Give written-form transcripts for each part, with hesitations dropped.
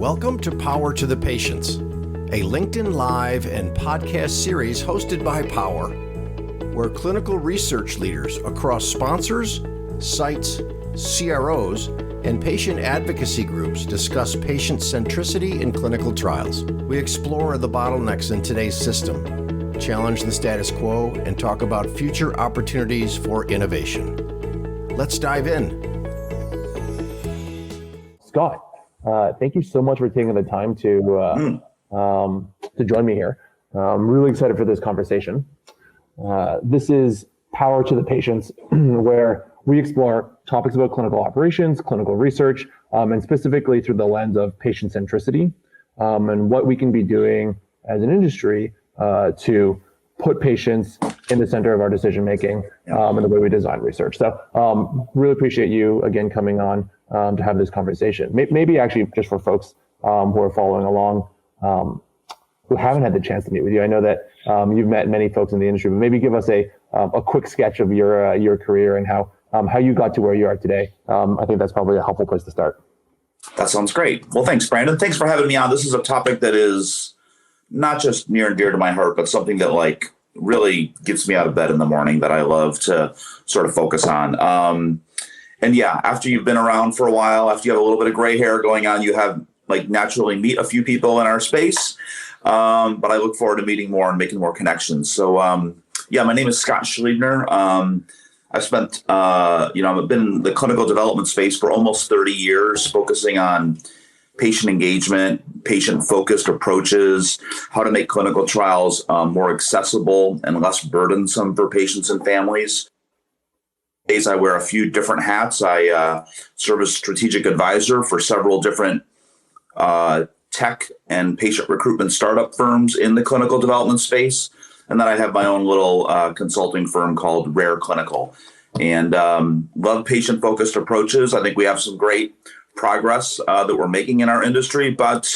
Welcome to Power to the Patients, a LinkedIn Live and podcast series hosted by Power, where clinical research leaders across sponsors, sites, CROs, and patient advocacy groups discuss patient centricity in clinical trials. We explore the bottlenecks in today's system, challenge the status quo, and talk about future opportunities for innovation. Let's dive in. Scott, thank you so much for taking the time to join me here. I'm really excited for this conversation. This is Power to the Patients, where we explore topics about clinical operations, clinical research, and specifically through the lens of patient centricity, and what we can be doing as an industry to put patients in the center of our decision making and the way we design research. So really appreciate you again coming on to have this conversation. Maybe actually just for folks who are following along who haven't had the chance to meet with you. I know that you've met many folks in the industry, but maybe give us a quick sketch of your career and how you got to where you are today. I think that's probably a helpful place to start. That sounds great. Well, thanks, Brandon. Thanks for having me on. This is a topic that is not just near and dear to my heart, but something that really gets me out of bed in the morning that I love to sort of focus on. And yeah, after you've been around for a while, after you have a little bit of gray hair going on, you have naturally meet a few people in our space. But I look forward to meeting more and making more connections. So my name is Scott Schliebner. I've spent, I've been in the clinical development space for almost 30 years, focusing on patient engagement, patient-focused approaches, how to make clinical trials more accessible and less burdensome for patients and families. I wear a few different hats. I serve as strategic advisor for several different tech and patient recruitment startup firms in the clinical development space. And then I have my own little consulting firm called Rare Clinical, and love patient-focused approaches. I think we have some great progress that we're making in our industry, but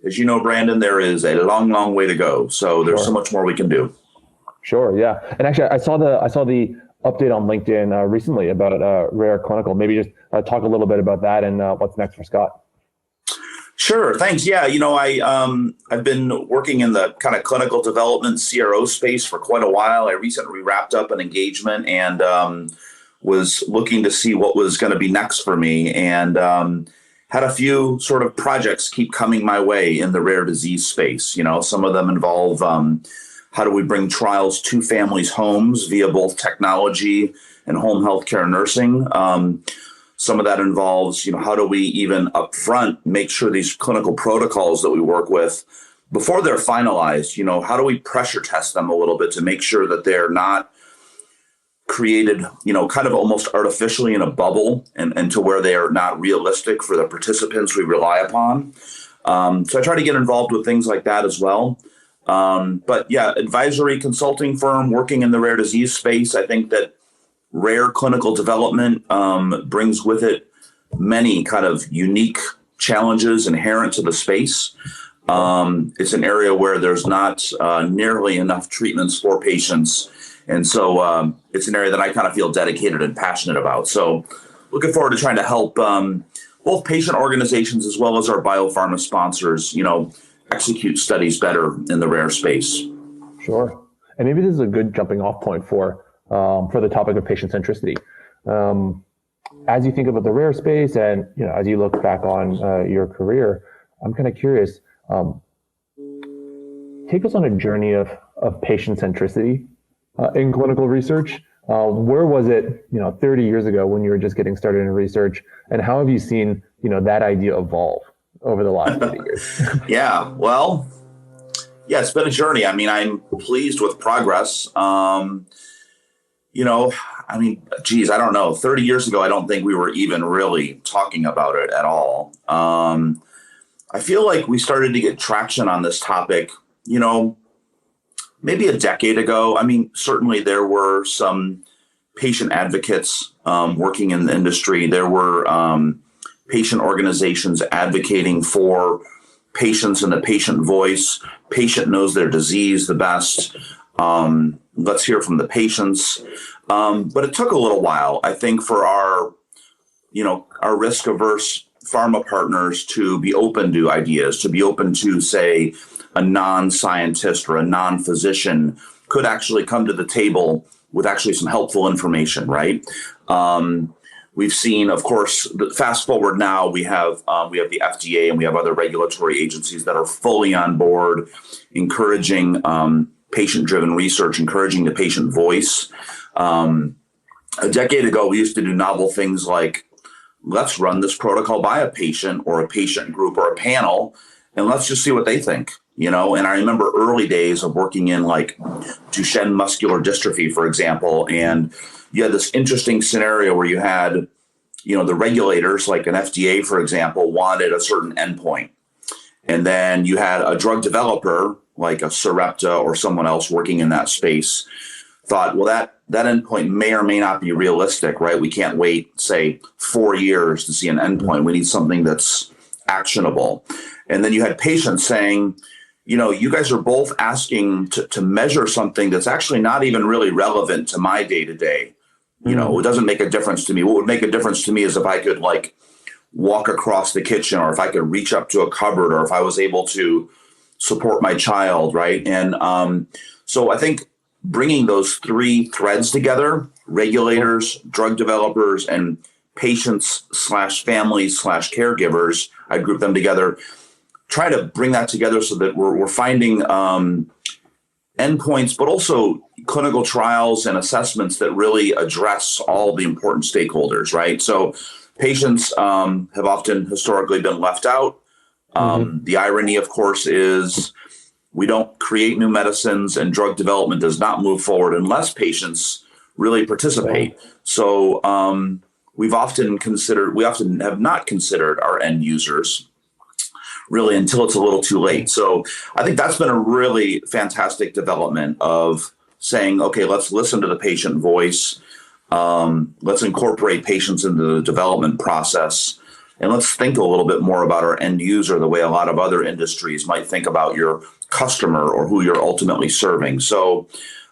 as you know, Brandon, there is a long, long way to go. So there's so much more we can do. Sure, yeah. And actually, I saw the update on LinkedIn recently about Rare Clinical. Maybe just talk a little bit about that and what's next for Scott. Sure, thanks. Yeah, I've been working in the kind of clinical development CRO space for quite a while. I recently wrapped up an engagement and was looking to see what was going to be next for me, and had a few sort of projects keep coming my way in the rare disease space. Some of them involve how do we bring trials to families' homes via both technology and home healthcare nursing. Some of that involves, how do we even upfront make sure these clinical protocols that we work with, before they're finalized, how do we pressure test them a little bit to make sure that they're not created, kind of almost artificially in a bubble and to where they are not realistic for the participants we rely upon. So I try to get involved with things like that as well. But yeah, advisory consulting firm working in the rare disease space. I think that rare clinical development brings with it many kind of unique challenges inherent to the space. It's an area where there's not nearly enough treatments for patients. And so it's an area that I kind of feel dedicated and passionate about. So looking forward to trying to help both patient organizations as well as our biopharma sponsors, execute studies better in the rare space. Sure. And maybe this is a good jumping off point for the topic of patient centricity. As you think about the rare space and, as you look back on your career, I'm kind of curious, take us on a journey of patient centricity in clinical research. Where was it, 30 years ago when you were just getting started in research, and how have you seen, that idea evolve over the last 30 years? Yeah, it's been a journey. I mean, I'm pleased with progress. I don't know. 30 years ago, I don't think we were even really talking about it at all. I feel like we started to get traction on this topic, maybe a decade ago. I mean, certainly there were some patient advocates working in the industry. There were patient organizations advocating for patients and the patient voice. Patient knows their disease the best. Let's hear from the patients. But it took a little while, I think, for our risk-averse pharma partners to be open to ideas, to be open to, say, a non-scientist or a non-physician could actually come to the table with actually some helpful information, right? We've seen, of course, fast forward now, we have the FDA and we have other regulatory agencies that are fully on board, encouraging patient-driven research, encouraging the patient voice. A decade ago, we used to do novel things like, let's run this protocol by a patient or a patient group or a panel, and let's just see what they think. And I remember early days of working in like Duchenne muscular dystrophy, for example, and you had this interesting scenario where you had, the regulators, like an FDA, for example, wanted a certain endpoint. And then you had a drug developer, like a Sarepta or someone else working in that space, thought, well, that endpoint may or may not be realistic, right? We can't wait, say, 4 years to see an endpoint. We need something that's actionable. And then you had patients saying, you guys are both asking to measure something that's actually not even really relevant to my day-to-day. It doesn't make a difference to me. What would make a difference to me is if I could like walk across the kitchen, or if I could reach up to a cupboard, or if I was able to support my child, right? And so I think bringing those three threads together, regulators, drug developers, and patients/families/caregivers, I group them together, try to bring that together so that we're finding endpoints, but also clinical trials and assessments that really address all the important stakeholders, right? So patients have often historically been left out. The irony, of course, is we don't create new medicines, and drug development does not move forward unless patients really participate. So we often have not considered our end users really until it's a little too late. So I think that's been a really fantastic development of saying, okay, let's listen to the patient voice. Let's incorporate patients into the development process. And let's think a little bit more about our end user, the way a lot of other industries might think about your customer or who you're ultimately serving. So,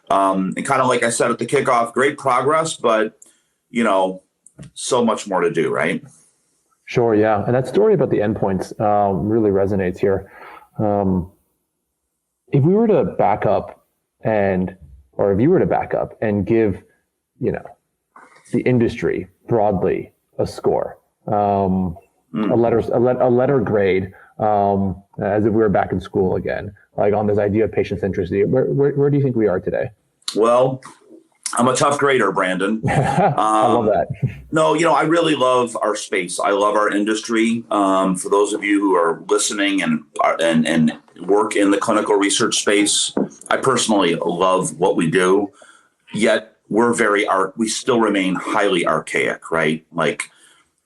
and kind of like I said at the kickoff, great progress, but, so much more to do, right? Sure, yeah. And that story about the endpoints really resonates here. If we were to back up and give, the industry broadly a score, a letter grade, as if we were back in school again, like on this idea of patient centricity, where do you think we are today? Well, I'm a tough grader, Brandon. I love that. No, I really love our space. I love our industry. For those of you who are listening and work in the clinical research space, I personally love what we do. Yet we still remain highly archaic, right? Like,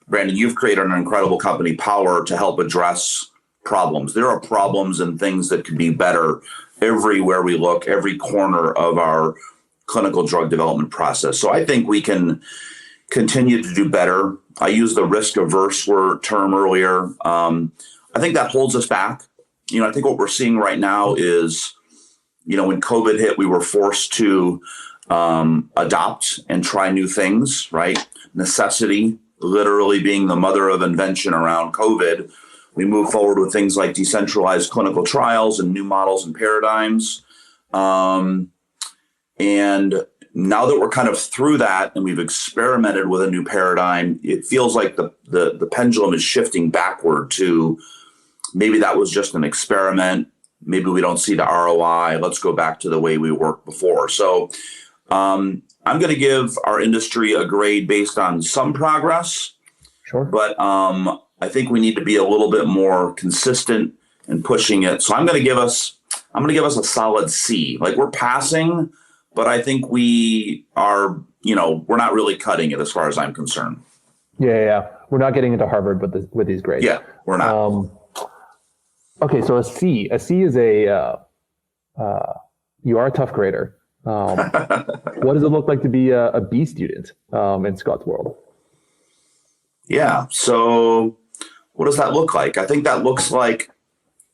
Brandon, you've created an incredible company, Power, to help address problems. There are problems and things that could be better everywhere we look, every corner of our clinical drug development process. So I think we can continue to do better. I used the risk-averse term earlier. I think that holds us back. I think what we're seeing right now is, when COVID hit, we were forced to adopt and try new things, right? Necessity literally being the mother of invention around COVID. We move forward with things like decentralized clinical trials and new models and paradigms. And now that we're kind of through that and we've experimented with a new paradigm, it feels like the pendulum is shifting backward to maybe that was just an experiment. Maybe we don't see the ROI. Let's go back to the way we worked before. So I'm going to give our industry a grade based on some progress. Sure. But I think we need to be a little bit more consistent in pushing it. So I'm going to give us a solid C. Like, we're passing, but I think we are, we're not really cutting it as far as I'm concerned. Yeah. We're not getting into Harvard with these grades. Yeah, we're not. Okay, so a C is you are a tough grader. What does it look like to be a B student in Scott's world? Yeah. So what does that look like? I think that looks like,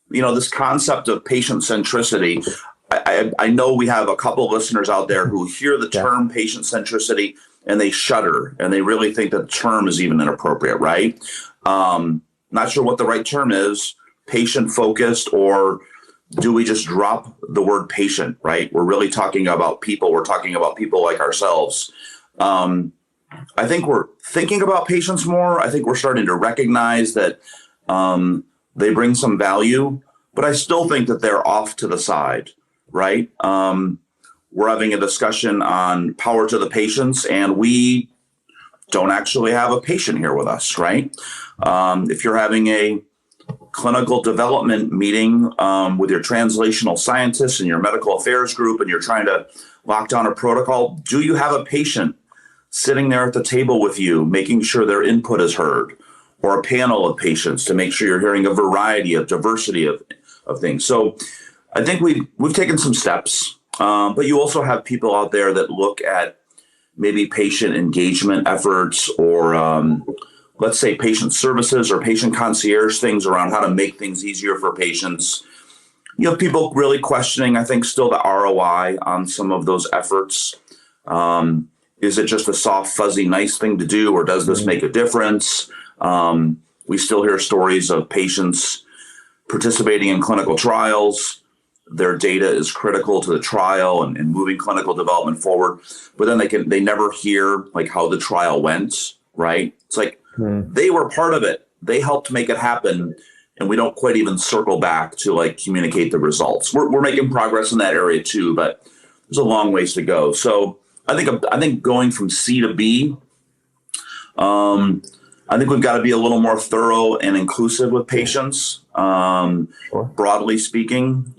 this concept of patient centricity. I know we have a couple of listeners out there who hear the term patient centricity and they shudder and they really think that the term is even inappropriate, right? Not sure what the right term is, patient focused, or do we just drop the word patient, right? We're really talking about people. We're talking about people like ourselves. I think we're thinking about patients more. I think we're starting to recognize that they bring some value, but I still think that they're off to the side, right? We're having a discussion on power to the patients, and we don't actually have a patient here with us, right? If you're having a clinical development meeting with your translational scientists and your medical affairs group, and you're trying to lock down a protocol, do you have a patient sitting there at the table with you, making sure their input is heard, or a panel of patients to make sure you're hearing a variety of diversity of things? So I think we've taken some steps, but you also have people out there that look at maybe patient engagement efforts, or let's say patient services or patient concierge things around how to make things easier for patients. You have people really questioning, I think, still the ROI on some of those efforts. Is it just a soft, fuzzy, nice thing to do, or does this make a difference? We still hear stories of patients participating in clinical trials. Their data is critical to the trial and moving clinical development forward, but then they never hear like how the trial went, right? It's like they were part of it. They helped make it happen, and we don't quite even circle back to like communicate the results. We're making progress in that area too, but there's a long ways to go. So I think going from C to B, I think we've got to be a little more thorough and inclusive with patients, broadly speaking,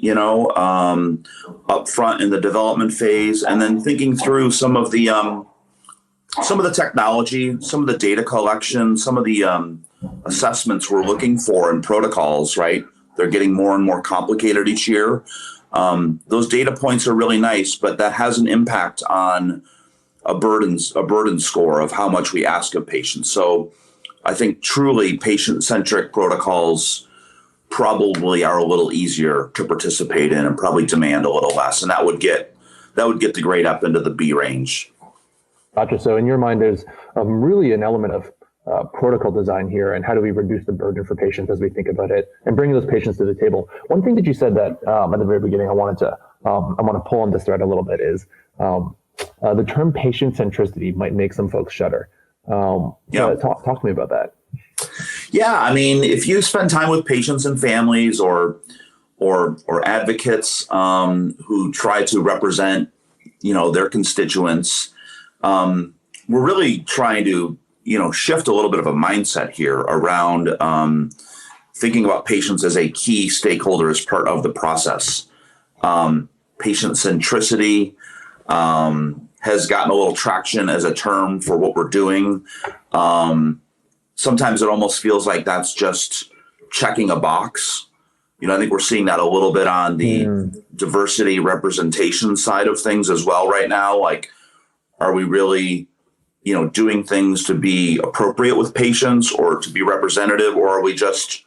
up front in the development phase, and then thinking through some of the technology, some of the data collection, some of the assessments we're looking for in protocols, right? They're getting more and more complicated each year. Those data points are really nice, but that has an impact on a burden score of how much we ask of patients. So I think truly patient-centric protocols probably are a little easier to participate in and probably demand a little less, and that would get the grade up into the B range. Gotcha. So in your mind, there's really an element of protocol design here, and how do we reduce the burden for patients as we think about it and bring those patients to the table. One thing that you said that at the very beginning, I want to pull on this thread a little bit is the term patient-centricity might make some folks shudder. Talk to me about that. Yeah, I mean, if you spend time with patients and families or advocates who try to represent, their constituents, we're really trying to, shift a little bit of a mindset here around thinking about patients as a key stakeholder as part of the process. Patient centricity has gotten a little traction as a term for what we're doing. Sometimes it almost feels like that's just checking a box. I think we're seeing that a little bit on the diversity representation side of things as well right now. Like, are we really, doing things to be appropriate with patients or to be representative, or are we just,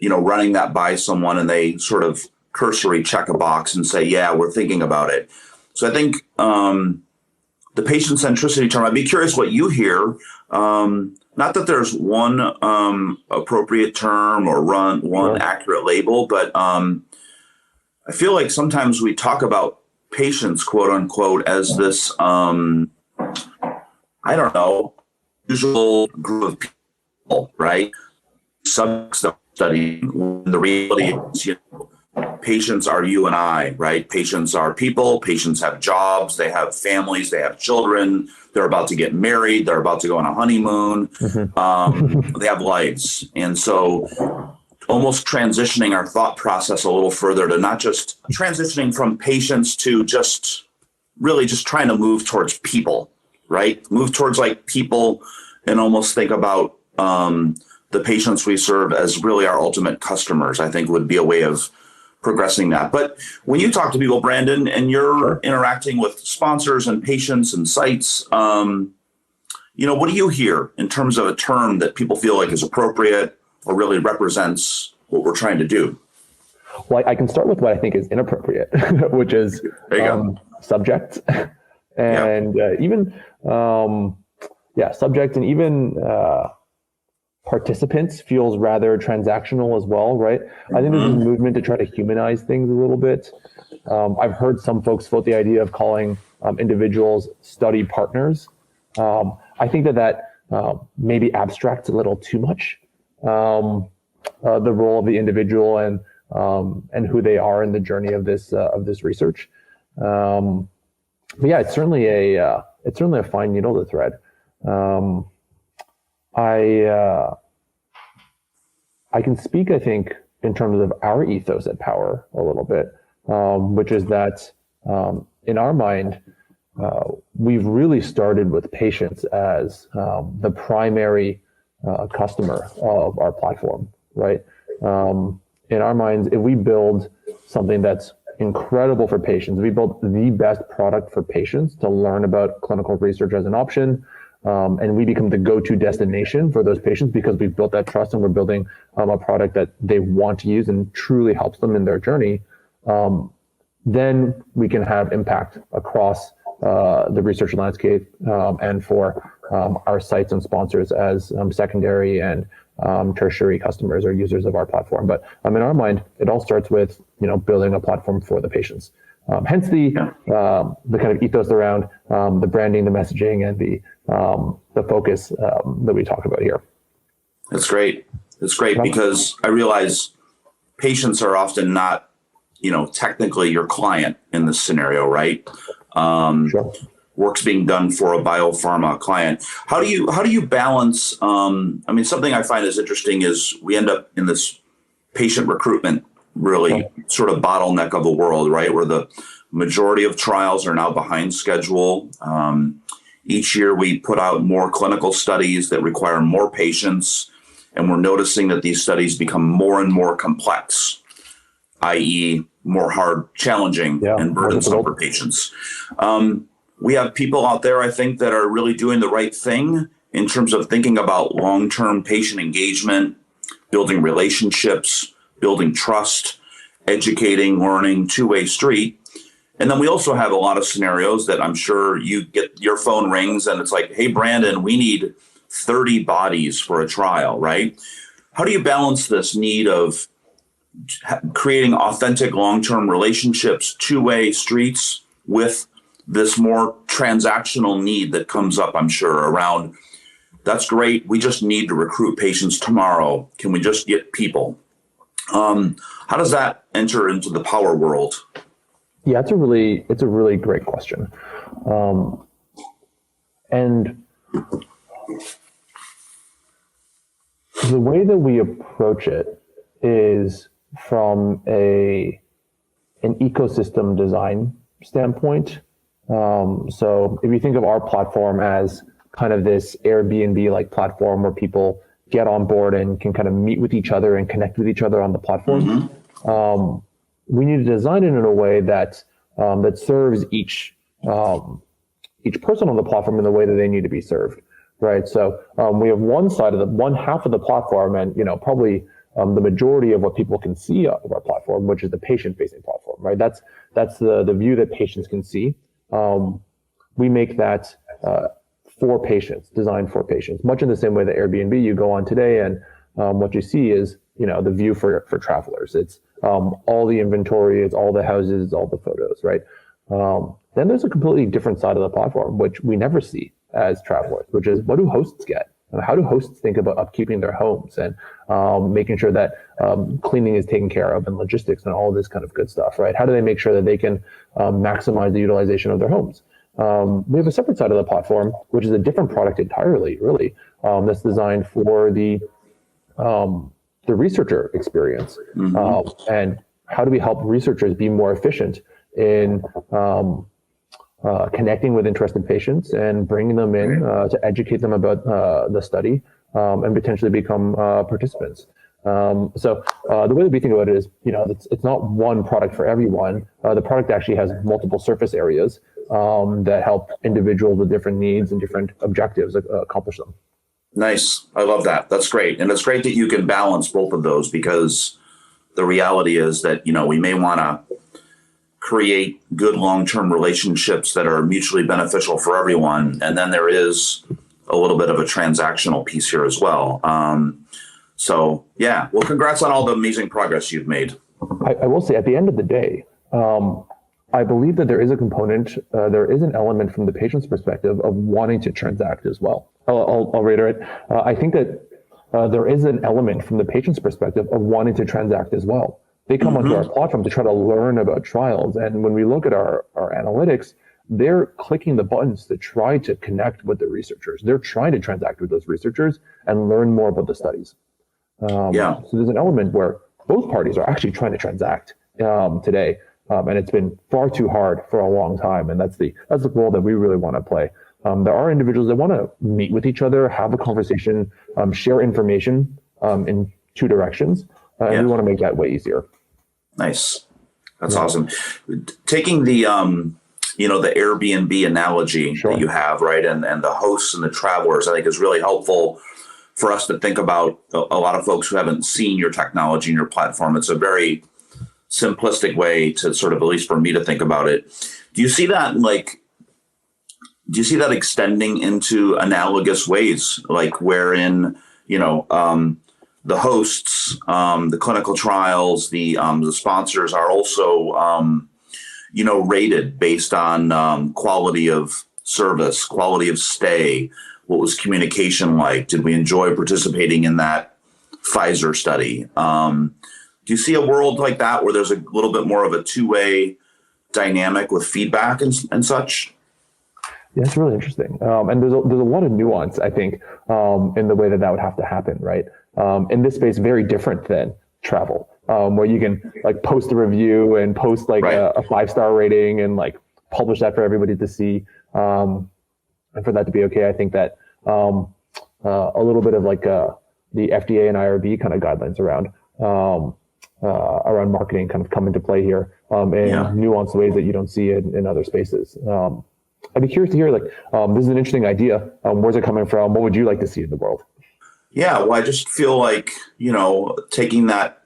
running that by someone and they sort of cursory check a box and say, yeah, we're thinking about it. So I think the patient centricity term, I'd be curious what you hear. Not that there's one appropriate term or one accurate label, but I feel like sometimes we talk about patients, quote unquote, as this, usual group of people, right? Subjects that studying. The reality is, patients are you and I, right? Patients are people. Patients have jobs. They have families. They have children. They're about to get married. They're about to go on a honeymoon. They have lives. And so almost transitioning our thought process a little further to not just transitioning from patients to just really just trying to move towards people, right? Move towards like people and almost think about the patients we serve as really our ultimate customers, I think would be a way of progressing that. But when you talk to people, Brandon, and you're interacting with sponsors and patients and sites, what do you hear in terms of a term that people feel like is appropriate or really represents what we're trying to do? Well, I can start with what I think is inappropriate, which is subject. And even Subject and even participants feels rather transactional as well, right? I think there's a movement to try to humanize things a little bit. I've heard some folks float the idea of calling individuals study partners. I think that maybe abstracts a little too much the role of the individual and who they are in the journey of this research. But yeah, it's certainly a fine needle to thread. I can speak, I think, in terms of our ethos at Power a little bit, which is that in our mind, we've really started with patients as the primary customer of our platform, right? In our minds, if we build something that's incredible for patients, we build the best product for patients to learn about clinical research as an option, and we become the go-to destination for those patients because we've built that trust and we're building a product that they want to use and truly helps them in their journey, then we can have impact across the research landscape and for our sites and sponsors as secondary and tertiary customers or users of our platform. But in our mind, it all starts with building a platform for the patients. Hence the kind of ethos around the branding, the messaging, and the focus that we talk about here. That's great. It's great because I realize patients are often not, technically your client in this scenario, right? Sure. Work's being done for a biopharma client. How do you balance? Something I find is interesting is we end up in this patient recruitment really sort of bottleneck of a world, right? Where the majority of trials are now behind schedule. Each year we put out more clinical studies that require more patients, and we're noticing that these studies become more and more complex, i.e. more hard, challenging, and burdensome for patients. We have people out there, I think, that are really doing the right thing in terms of thinking about long-term patient engagement, building relationships, building trust, educating, learning, two-way street. And then we also have a lot of scenarios that I'm sure you get your phone rings and it's like, hey, Brandon, we need 30 bodies for a trial, right? How do you balance this need of creating authentic long-term relationships, two-way streets with this more transactional need that comes up, I'm sure, around, that's great, we just need to recruit patients tomorrow. Can we just get people? How does that enter into the Power world? Yeah, it's a really great question. And the way that we approach it is from an ecosystem design standpoint. So if you think of our platform as kind of this Airbnb-like platform where people get on board and can kind of meet with each other and connect with each other on the platform, we need to design it in a way that that serves each person on the platform in the way that they need to be served, right? So we have one half of the platform, and probably the majority of what people can see of our platform, which is the patient-facing platform, right? That's the view that patients can see. We make that for patients, designed for patients, much in the same way that Airbnb, you go on today and what you see is, the view for travelers. It's all the inventory, it's all the houses, it's all the photos, right? Then there's a completely different side of the platform, which we never see as travelers, which is what do hosts get? How do hosts think about upkeeping their homes and making sure that cleaning is taken care of and logistics and all this kind of good stuff, right? How do they make sure that they can maximize the utilization of their homes? We have a separate side of the platform, which is a different product entirely, really, that's designed for the researcher experience. And how do we help researchers be more efficient in connecting with interested patients and bringing them in to educate them about the study and potentially become participants. So the way that we think about it is, it's not one product for everyone. The product actually has multiple surface areas that help individuals with different needs and different objectives accomplish them. Nice. I love that. That's great. And it's great that you can balance both of those, because the reality is that, we may want to create good long-term relationships that are mutually beneficial for everyone. And then there is a little bit of a transactional piece here as well. So yeah, well, congrats on all the amazing progress you've made. I will say at the end of the day, I believe that there is a component, there is an element from the patient's perspective of wanting to transact as well. I'll reiterate. I think that there is an element from the patient's perspective of wanting to transact as well. They come onto our platform to try to learn about trials. And when we look at our analytics, they're clicking the buttons to try to connect with the researchers. They're trying to transact with those researchers and learn more about the studies. So there's an element where both parties are actually trying to transact today. And it's been far too hard for a long time. And that's the role that we really want to play. There are individuals that want to meet with each other, have a conversation, share information in two directions. And we want to make that way easier. Nice. That's awesome. Taking the, the Airbnb analogy that you have, right? And the hosts and the travelers, I think is really helpful for us to think about a lot of folks who haven't seen your technology and your platform. It's a very simplistic way to sort of, at least for me to think about it. Do you see that extending into analogous ways, like wherein, the hosts, the clinical trials, the sponsors are also, rated based on quality of service, quality of stay, what was communication like? Did we enjoy participating in that Pfizer study? Do you see a world like that where there's a little bit more of a two-way dynamic with feedback and such? Yeah, it's really interesting. And there's a lot of nuance, I think, in the way that would have to happen, right? In this space, very different than travel, where you can like post a review and post like a 5-star rating and like publish that for everybody to see. And for that to be okay, I think that a little bit of like the FDA and IRB kind of guidelines around marketing kind of come into play here in nuanced ways that you don't see in other spaces. I'd be curious to hear, like, this is an interesting idea. Where's it coming from? What would you like to see in the world? Yeah, well, I just feel like, taking that,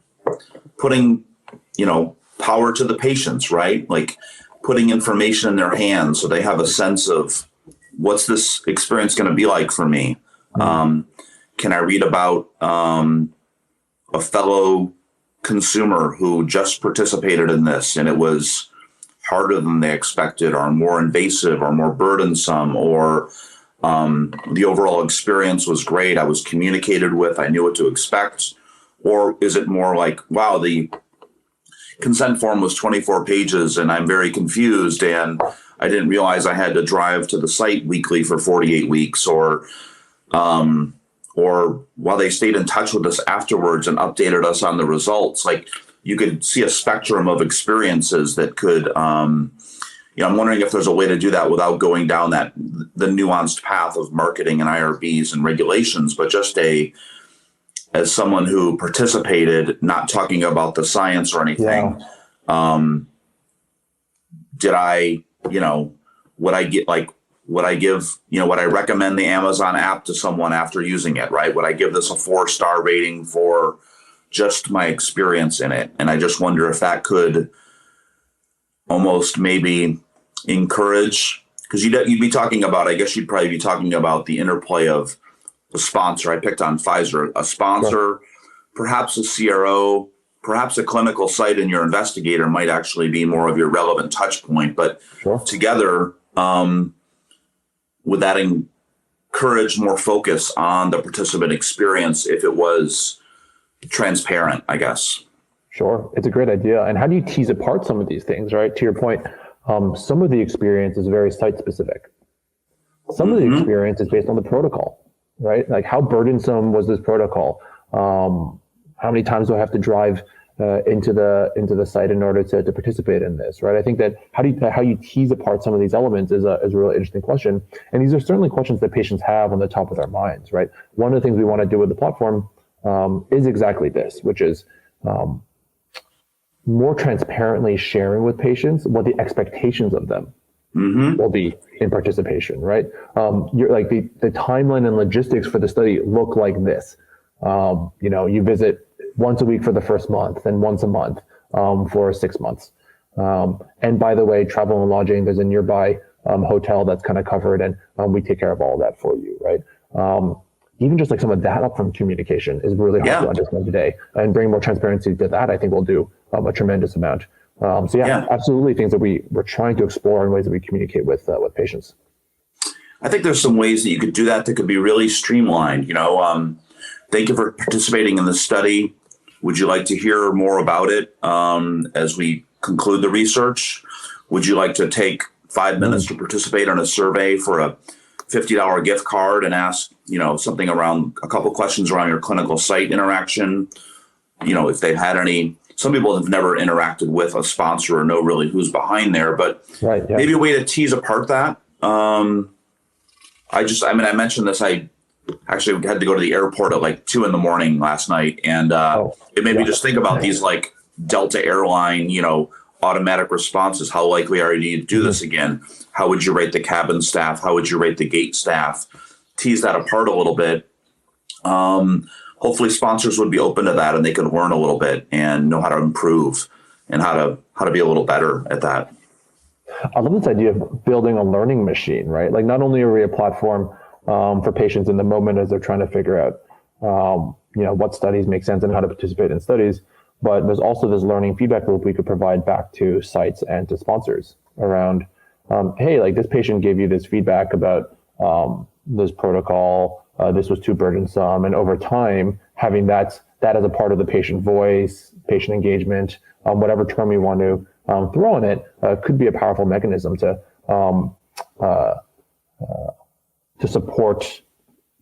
putting, power to the patients, right? Like putting information in their hands so they have a sense of what's this experience going to be like for me? Can I read about a fellow consumer who just participated in this and it was harder than they expected, or more invasive, or more burdensome, or the overall experience was great, I was communicated with, I knew what to expect? Or is it more like, wow, the consent form was 24 pages and I'm very confused and I didn't realize I had to drive to the site weekly for 48 weeks, or while they stayed in touch with us afterwards and updated us on the results. Like, you could see a spectrum of experiences that could, I'm wondering if there's a way to do that without going down the nuanced path of marketing and IRBs and regulations, but just as someone who participated, not talking about the science or anything, did I, would I recommend the Amazon app to someone after using it, right? Would I give this a 4-star rating for just my experience in it? And I just wonder if that could almost maybe encourage, because you'd be talking about, I guess you'd probably be talking about the interplay of the sponsor. I picked on Pfizer, a sponsor, perhaps a CRO, perhaps a clinical site, and your investigator might actually be more of your relevant touch point. But together, would that encourage more focus on the participant experience if it was transparent, I guess? Sure. It's a great idea. And how do you tease apart some of these things, right? To your point, some of the experience is very site specific. Some of the experience is based on the protocol, right? Like, how burdensome was this protocol? How many times do I have to drive into the site in order to participate in this, right? I think that how you tease apart some of these elements is a really interesting question. And these are certainly questions that patients have on the top of their minds, right? One of the things we want to do with the platform is exactly this, which is more transparently sharing with patients what the expectations of them will be in participation, right? You're like the timeline and logistics for the study look like this. You visit once a week for the first month, and once a month for 6 months. And by the way, travel and lodging, there's a nearby hotel that's kind of covered, and we take care of all of that for you, right? Even just like some of that upfront communication is really hard to understand today, and bring more transparency to that, I think will do a tremendous amount. Absolutely things that we're trying to explore in ways that we communicate with patients. I think there's some ways that you could do that could be really streamlined. Thank you for participating in the study. Would you like to hear more about it as we conclude the research? Would you like to take 5 minutes to participate in a survey for a $50 gift card and ask, something around a couple questions around your clinical site interaction? If they've had any. Some people have never interacted with a sponsor or know really who's behind there, but maybe a way to tease apart that. I mentioned this. I actually had to go to the airport at like 2 a.m. last night, and it made me just think about these like Delta airline, automatic responses. How likely are you to do this again? How would you rate the cabin staff? How would you rate the gate staff? Tease that apart a little bit. Hopefully sponsors would be open to that, and they could learn a little bit and know how to improve and how to be a little better at that. I love this idea of building a learning machine, right? Like, not only are we a platform for patients in the moment as they're trying to figure out, what studies make sense and how to participate in studies, but there's also this learning feedback loop we could provide back to sites and to sponsors around, hey, like this patient gave you this feedback about this protocol, this was too burdensome, and over time, having that as a part of the patient voice, patient engagement, whatever term you want to throw on it, could be a powerful mechanism to support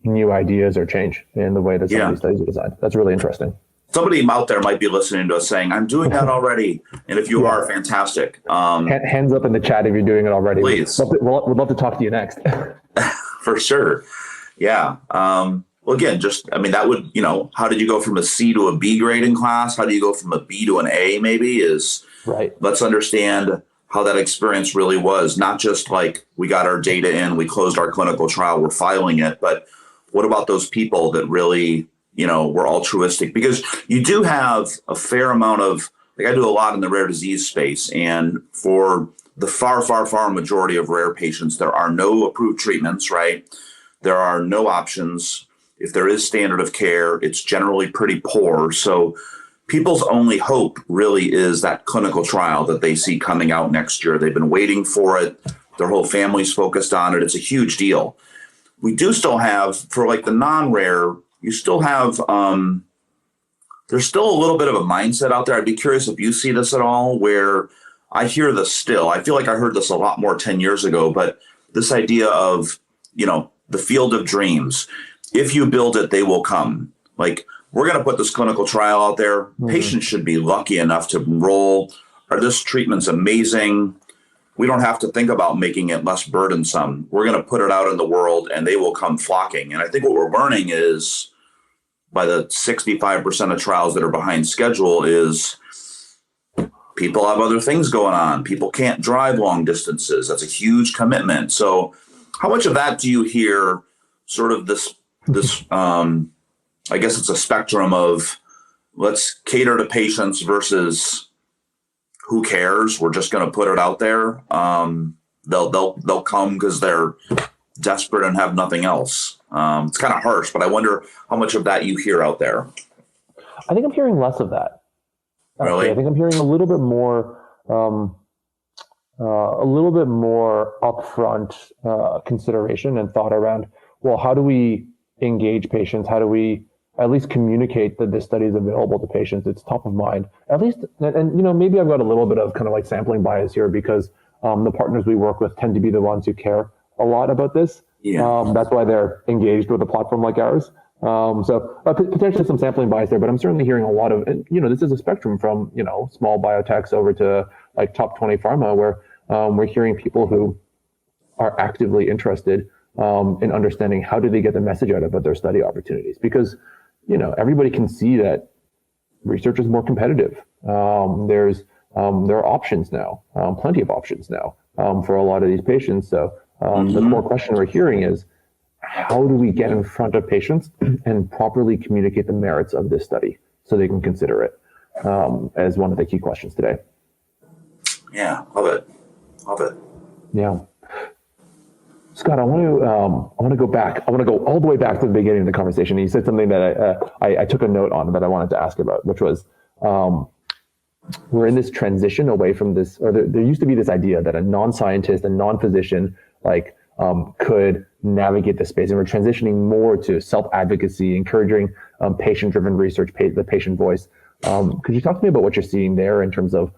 new ideas or change in the way that some of these studies are designed. That's really interesting. Somebody out there might be listening to us saying, I'm doing that already. And if you are, fantastic. Hands up in the chat if you're doing it already. Please. We'd love to talk to you next. For sure. Yeah. Well, again, that would, how did you go from a C to a B grade in class? How do you go from a B to an A maybe right. Let's understand how that experience really was. Not just like we got our data in, we closed our clinical trial, we're filing it, but what about those people that really, were altruistic? Because you do have a fair amount of, I do a lot in the rare disease space, and for the far, far, far majority of rare patients, there are no approved treatments, right? There are no options. If there is standard of care, it's generally pretty poor. So people's only hope really is that clinical trial that they see coming out next year. They've been waiting for it. Their whole family's focused on it. It's a huge deal. We do still have, for like the non-rare, you still have, there's still a little bit of a mindset out there. I'd be curious if you see this at all, where I hear this still. I feel like I heard this a lot more 10 years ago, but this idea of, the field of dreams. If you build it, they will come. Like, we're going to put this clinical trial out there. Patients should be lucky enough to enroll. Or this treatment's amazing. We don't have to think about making it less burdensome. We're going to put it out in the world, and they will come flocking. And I think what we're learning is, by the 65% of trials that are behind schedule, is people have other things going on. People can't drive long distances. That's a huge commitment. So how much of that do you hear, sort of this I guess it's a spectrum of let's cater to patients versus who cares? We're just going to put it out there. They'll come because they're desperate and have nothing else. It's kind of harsh, but I wonder how much of that you hear out there. I think I'm hearing less of that. Really? I think I'm hearing a little bit more upfront consideration and thought around, well, how do we engage patients? How do we at least communicate that this study is available to patients? It's top of mind, at least. And maybe I've got a little bit of kind of like sampling bias here, because the partners we work with tend to be the ones who care a lot about this. That's why they're engaged with a platform like ours. So potentially some sampling bias there, but I'm certainly hearing a lot of, this is a spectrum from, small biotechs over to like top 20 pharma, where we're hearing people who are actively interested in understanding how do they get the message out about their study opportunities, because, everybody can see that research is more competitive. There are options now, plenty of options now for a lot of these patients. So the core question we're hearing is, how do we get in front of patients and properly communicate the merits of this study so they can consider it as one of the key questions today? Yeah, love it. Love it. Yeah. Scott, I want to go back. I want to go all the way back to the beginning of the conversation. You said something that I took a note on that I wanted to ask about, which was we're in this transition away from this, or there used to be this idea that a non-scientist, a non-physician, could navigate the space, and we're transitioning more to self-advocacy, encouraging patient-driven research, the patient voice. Could you talk to me about what you're seeing there in terms of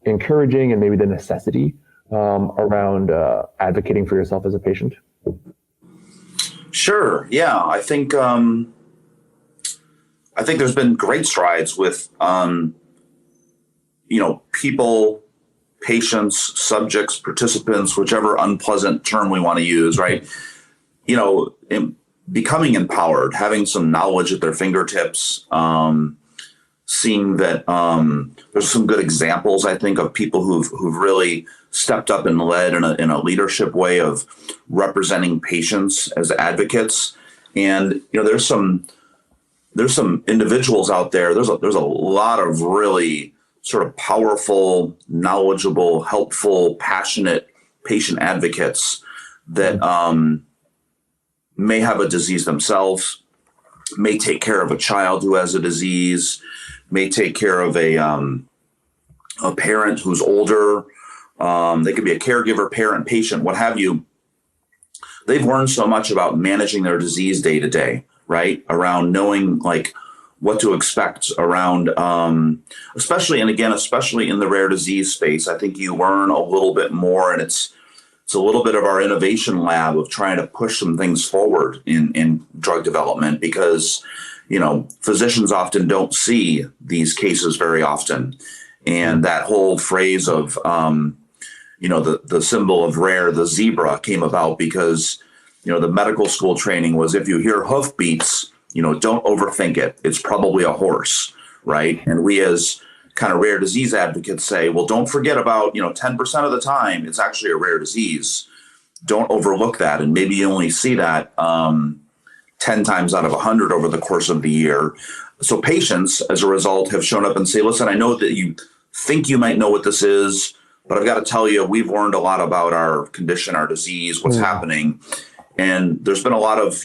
encouraging and maybe the necessity around advocating for yourself as a patient? Sure. Yeah, I think there's been great strides with people, patients, subjects, participants, whichever unpleasant term we want to use, right? Becoming empowered, having some knowledge at their fingertips, seeing that there's some good examples, I think, of people who've really stepped up and led in a leadership way of representing patients as advocates. And there's some individuals out there. There's a lot of really sort of powerful, knowledgeable, helpful, passionate patient advocates that may have a disease themselves, may take care of a child who has a disease, may take care of a parent who's older. They could be a caregiver, parent, patient, what have you. They've learned so much about managing their disease day to day, right? Around knowing what to expect around, especially in the rare disease space. I think you learn a little bit more, and it's a little bit of our innovation lab of trying to push some things forward in drug development, because physicians often don't see these cases very often. And that whole phrase of, the symbol of rare, the zebra, came about because, the medical school training was, if you hear hoofbeats, don't overthink it. It's probably a horse, right? And we as kind of rare disease advocates say, well, don't forget about, 10% of the time, it's actually a rare disease. Don't overlook that. And maybe you only see that 10 times out of 100 over the course of the year. So patients, as a result, have shown up and say, listen, I know that you think you might know what this is, but I've got to tell you, we've learned a lot about our condition, our disease, what's happening. And there's been a lot of,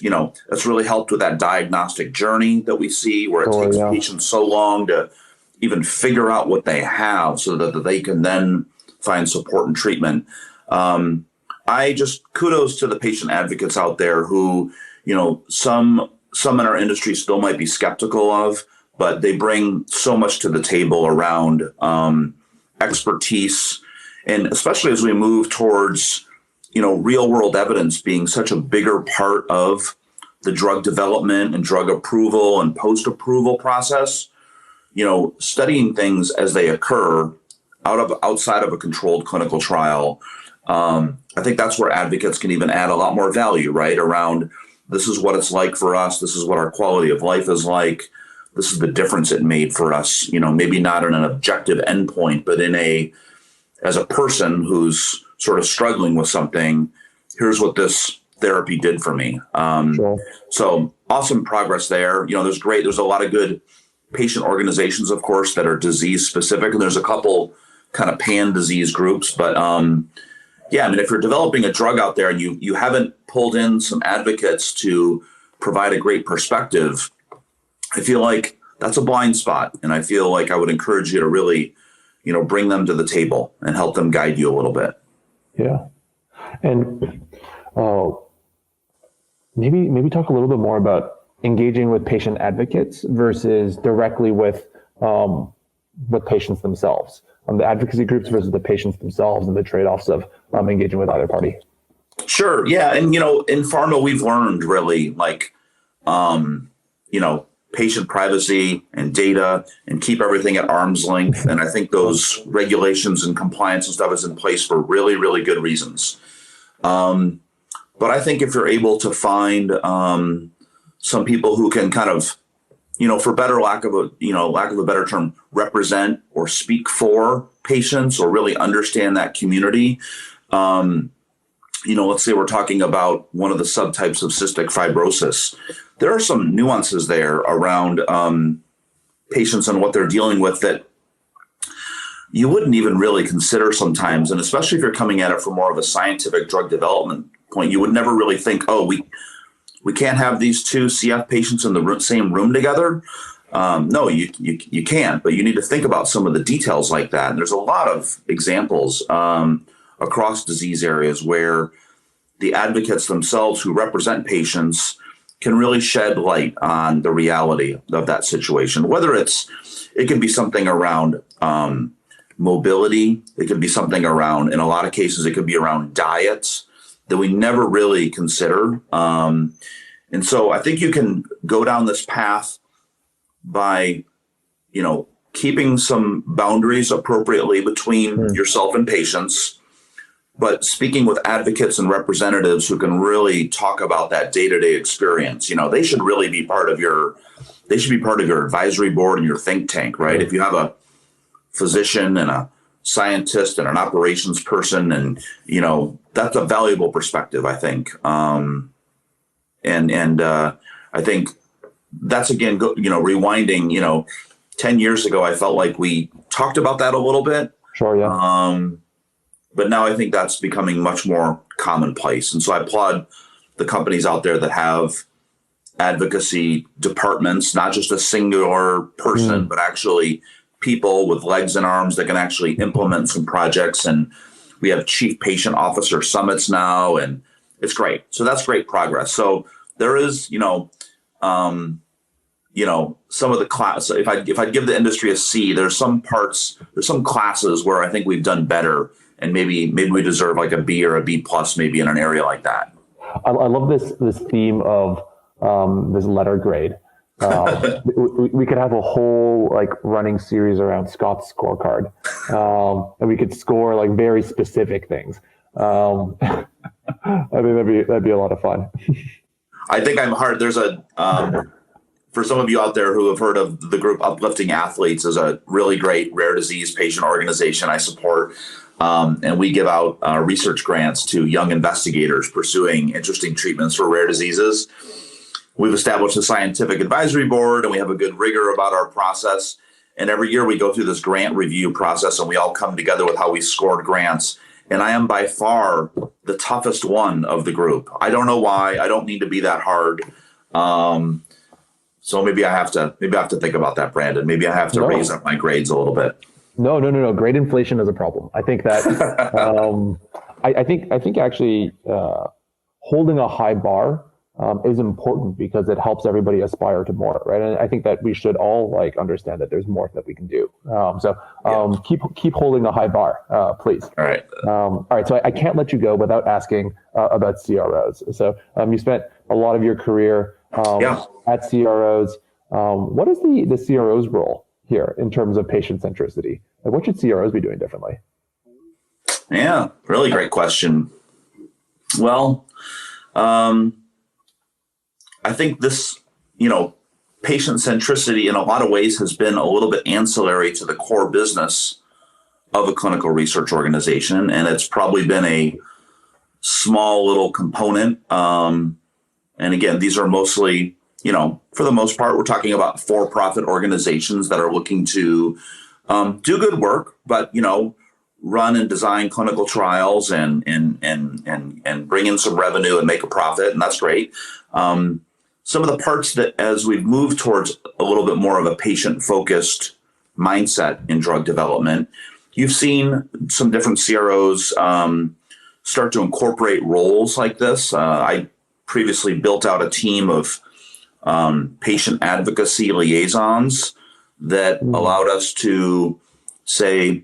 that's really helped with that diagnostic journey that we see, where it takes patients so long to even figure out what they have so that they can then find support and treatment. I just kudos to the patient advocates out there who, some in our industry still might be skeptical of, but they bring so much to the table around expertise. And especially as we move towards, real world evidence being such a bigger part of the drug development and drug approval and post-approval process, studying things as they occur outside of a controlled clinical trial. I think that's where advocates can even add a lot more value, right? Around, this is what it's like for us. This is what our quality of life is like. This is the difference it made for us, maybe not in an objective endpoint, but as a person who's sort of struggling with something, here's what this therapy did for me. So awesome progress there. There's a lot of good patient organizations, of course, that are disease specific. And there's a couple kind of pan disease groups, but if you're developing a drug out there and you haven't pulled in some advocates to provide a great perspective, I feel like that's a blind spot. And I feel like I would encourage you to really, bring them to the table and help them guide you a little bit. Yeah. And maybe talk a little bit more about engaging with patient advocates versus directly with patients themselves, the advocacy groups versus the patients themselves, and the trade-offs of engaging with either party. Sure. Yeah. And, in pharma, we've learned really patient privacy and data and keep everything at arm's length. And I think those regulations and compliance and stuff is in place for really, really good reasons. But I think if you're able to find some people who can kind of, for lack of a better term, represent or speak for patients or really understand that community. Let's say we're talking about one of the subtypes of cystic fibrosis. There are some nuances there around patients and what they're dealing with that you wouldn't even really consider sometimes, and especially if you're coming at it from more of a scientific drug development point, you would never really think, oh, we can't have these two CF patients in the same room together. No, you can't, but you need to think about some of the details like that. And there's a lot of examples across disease areas where the advocates themselves who represent patients can really shed light on the reality of that situation. Whether it can be something around mobility, it could be something around, in a lot of cases, it could be around diets that we never really consider. And so I think you can go down this path by, keeping some boundaries appropriately between yourself and patients, but speaking with advocates and representatives who can really talk about that day-to-day experience. They should really be part of your advisory board and your think tank, right? If you have a physician and a scientist and an operations person, and that's a valuable perspective, I think. And I think that's, again, rewinding. 10 years ago, I felt like we talked about that a little bit. Sure, yeah. But now I think that's becoming much more commonplace. And so I applaud the companies out there that have advocacy departments, not just a singular person, but actually people with legs and arms that can actually implement some projects. And we have chief patient officer summits now, and it's great. So that's great progress. So there is, some of the class, if I give the industry a C, there's some classes where I think we've done better, and maybe we deserve like a B or a B plus maybe in an area like that. I love this theme of this letter grade. We could have a whole running series around Scott's scorecard, and we could score very specific things. I think that'd be a lot of fun. I think I'm hard. There's for some of you out there who have heard of the group Uplifting Athletes, is a really great rare disease patient organization I support. And we give out research grants to young investigators pursuing interesting treatments for rare diseases. We've established a scientific advisory board, and we have a good rigor about our process. And every year we go through this grant review process, and we all come together with how we scored grants. And I am by far the toughest one of the group. I don't know why. I don't need to be that hard. So maybe I have to think about that, Brandon. Maybe I have to raise up my grades a little bit. No. Grade inflation is a problem. I think that I think actually holding a high bar is important because it helps everybody aspire to more, right? And I think that we should all understand that there's more that we can do. Keep holding a high bar, please. All right. All right. So I can't let you go without asking about CROs. So you spent a lot of your career at CROs. What is the CRO's role here in terms of patient centricity? What should CROs be doing differently? Yeah, really great question. Well, I think this, patient centricity in a lot of ways has been a little bit ancillary to the core business of a clinical research organization. And it's probably been a small little component. And again, these are mostly, for the most part, we're talking about for-profit organizations that are looking to do good work, but, run and design clinical trials and bring in some revenue and make a profit. And that's great. Some of the parts that, as we've moved towards a little bit more of a patient-focused mindset in drug development, you've seen some different CROs start to incorporate roles like this. I previously built out a team of patient advocacy liaisons that allowed us to say,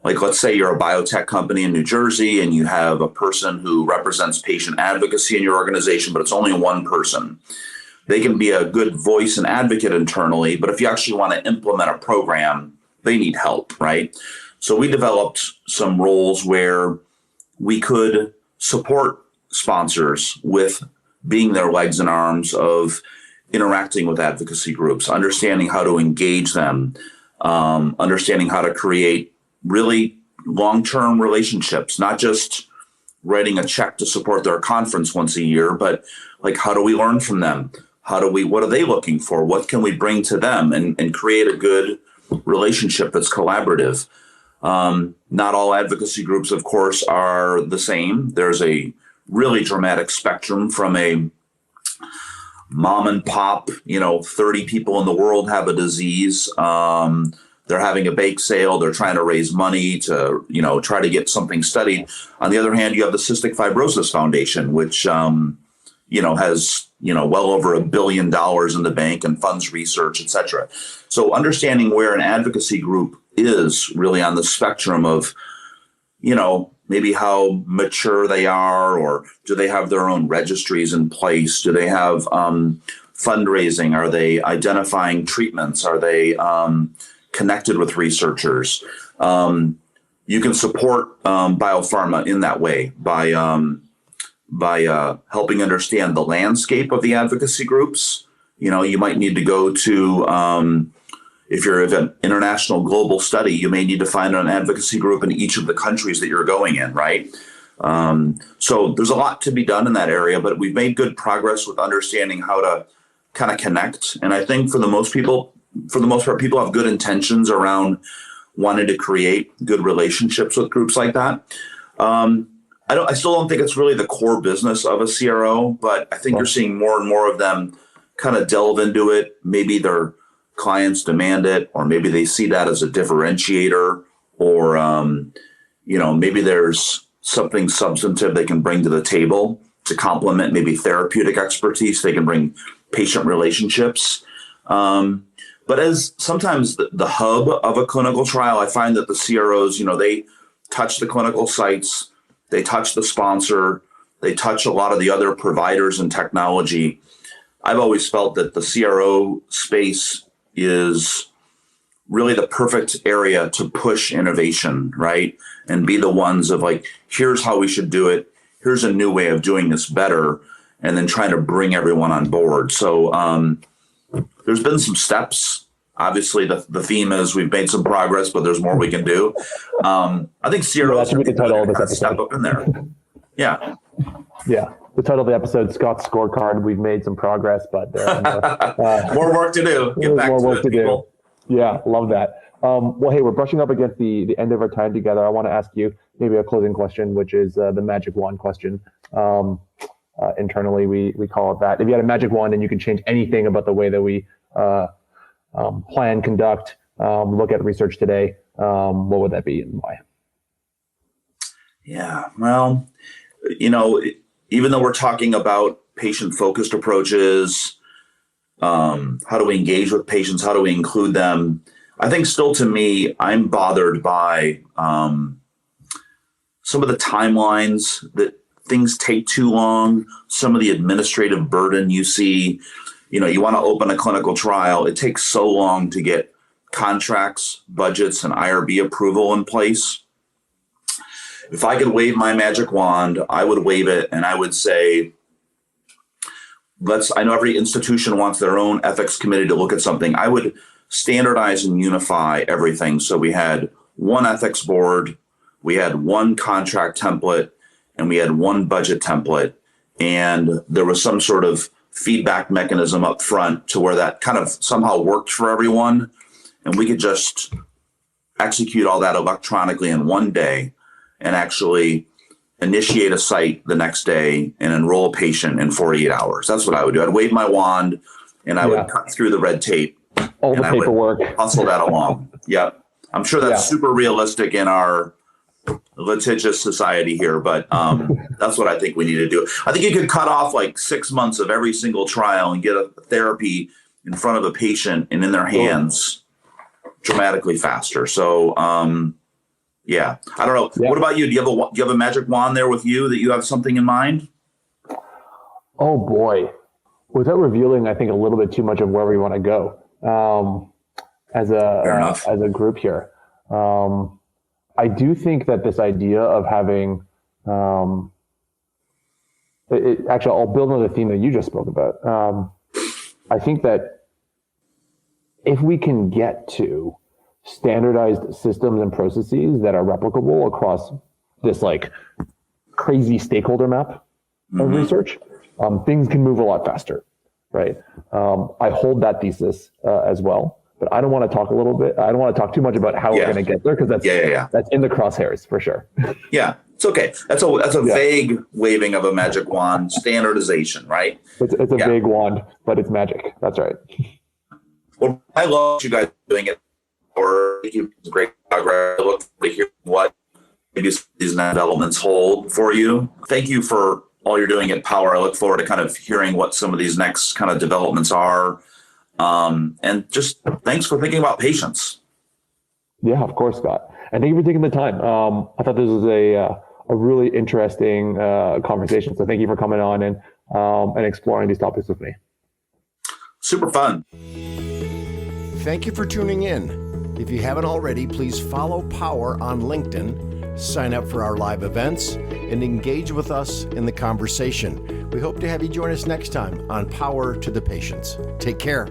let's say you're a biotech company in New Jersey and you have a person who represents patient advocacy in your organization, but it's only one person. They can be a good voice and advocate internally, but if you actually want to implement a program, they need help, right? So we developed some roles where we could support sponsors with being their legs and arms of interacting with advocacy groups, understanding how to engage them, understanding how to create really long-term relationships, not just writing a check to support their conference once a year, but how do we learn from them? What are they looking for? What can we bring to them and create a good relationship that's collaborative? Not all advocacy groups, of course, are the same. There's a really dramatic spectrum from a mom and pop, 30 people in the world have a disease. They're having a bake sale. They're trying to raise money to, try to get something studied. On the other hand, you have the Cystic Fibrosis Foundation, which, has, well over $1 billion in the bank and funds research, et cetera. So understanding where an advocacy group is really on the spectrum of, maybe how mature they are, or do they have their own registries in place? Do they have fundraising? Are they identifying treatments? Are they connected with researchers? You can support biopharma in that way by helping understand the landscape of the advocacy groups. You might need to go to, if you're an international global study, you may need to find an advocacy group in each of the countries that you're going in, right? So there's a lot to be done in that area, but we've made good progress with understanding how to kind of connect. And I think for the most part, people have good intentions around wanting to create good relationships with groups like that. I still don't think it's really the core business of a CRO, but I think you're seeing more and more of them kind of delve into it. Maybe their clients demand it, or maybe they see that as a differentiator, or, maybe there's something substantive they can bring to the table to complement maybe therapeutic expertise. They can bring patient relationships. But as sometimes the hub of a clinical trial, I find that the CROs, they touch the clinical sites, they touch the sponsor, they touch a lot of the other providers and technology. I've always felt that the CRO space is really the perfect area to push innovation, right? And be the ones of like, here's how we should do it. Here's a new way of doing this better. And then trying to bring everyone on board. So there's been some steps. Obviously, the theme is we've made some progress, but there's more we can do. I think CROs should be the title of this episode. Step up in there. Yeah. Yeah. The title of the episode, Scott's Scorecard. We've made some progress, but there are more work to do. Get back more to work it, to people. do. Yeah, love that. Well, hey, we're brushing up against the end of our time together. I want to ask you maybe a closing question, which is the magic wand question. Internally, we call it that. If you had a magic wand and you could change anything about the way that we plan, conduct, look at research today, what would that be and why? Yeah, well, even though we're talking about patient-focused approaches, how do we engage with patients? How do we include them? I think still to me, I'm bothered by some of the timelines that things take too long, some of the administrative burden you see. You want to open a clinical trial. It takes so long to get contracts, budgets, and IRB approval in place. If I could wave my magic wand, I would wave it and I would say, I know every institution wants their own ethics committee to look at something. I would standardize and unify everything. So we had one ethics board, we had one contract template, and we had one budget template. And there was some sort of feedback mechanism up front to where that kind of somehow worked for everyone. And we could just execute all that electronically in one day and actually initiate a site the next day and enroll a patient in 48 hours. That's what I would do. I'd wave my wand and I would cut through the red tape. All the paperwork. I would hustle that along. Yep. I'm sure that's super realistic in our litigious society here, but that's what I think we need to do. I think you could cut off like 6 months of every single trial and get a therapy in front of a patient and in their hands dramatically faster. So, yeah, I don't know. Yeah. What about you? Do you have a magic wand there with you that you have something in mind? Oh boy, without revealing, I think a little bit too much of where we want to go as a group here. I do think that this idea of having, actually, I'll build on the theme that you just spoke about. I think that if we can get to standardized systems and processes that are replicable across this like crazy stakeholder map of research, things can move a lot faster, right? I hold that thesis as well. but I don't want to talk too much about how we're going to get there, because that's in the crosshairs for sure. Yeah, it's okay. That's a vague waving of a magic wand. Standardization, right? It's a vague wand, but it's magic. That's right. Well, I love you guys doing it. Or you great progress. I look forward to hear what maybe these developments hold for you. Thank you for all you're doing at Power. I look forward to kind of hearing what some of these next kind of developments are. And just thanks for thinking about patients. Yeah, of course, Scott. And thank you for taking the time. I thought this was a really interesting conversation. So thank you for coming on and exploring these topics with me. Super fun. Thank you for tuning in. If you haven't already, please follow Power on LinkedIn, sign up for our live events, and engage with us in the conversation. We hope to have you join us next time on Power to the Patients. Take care.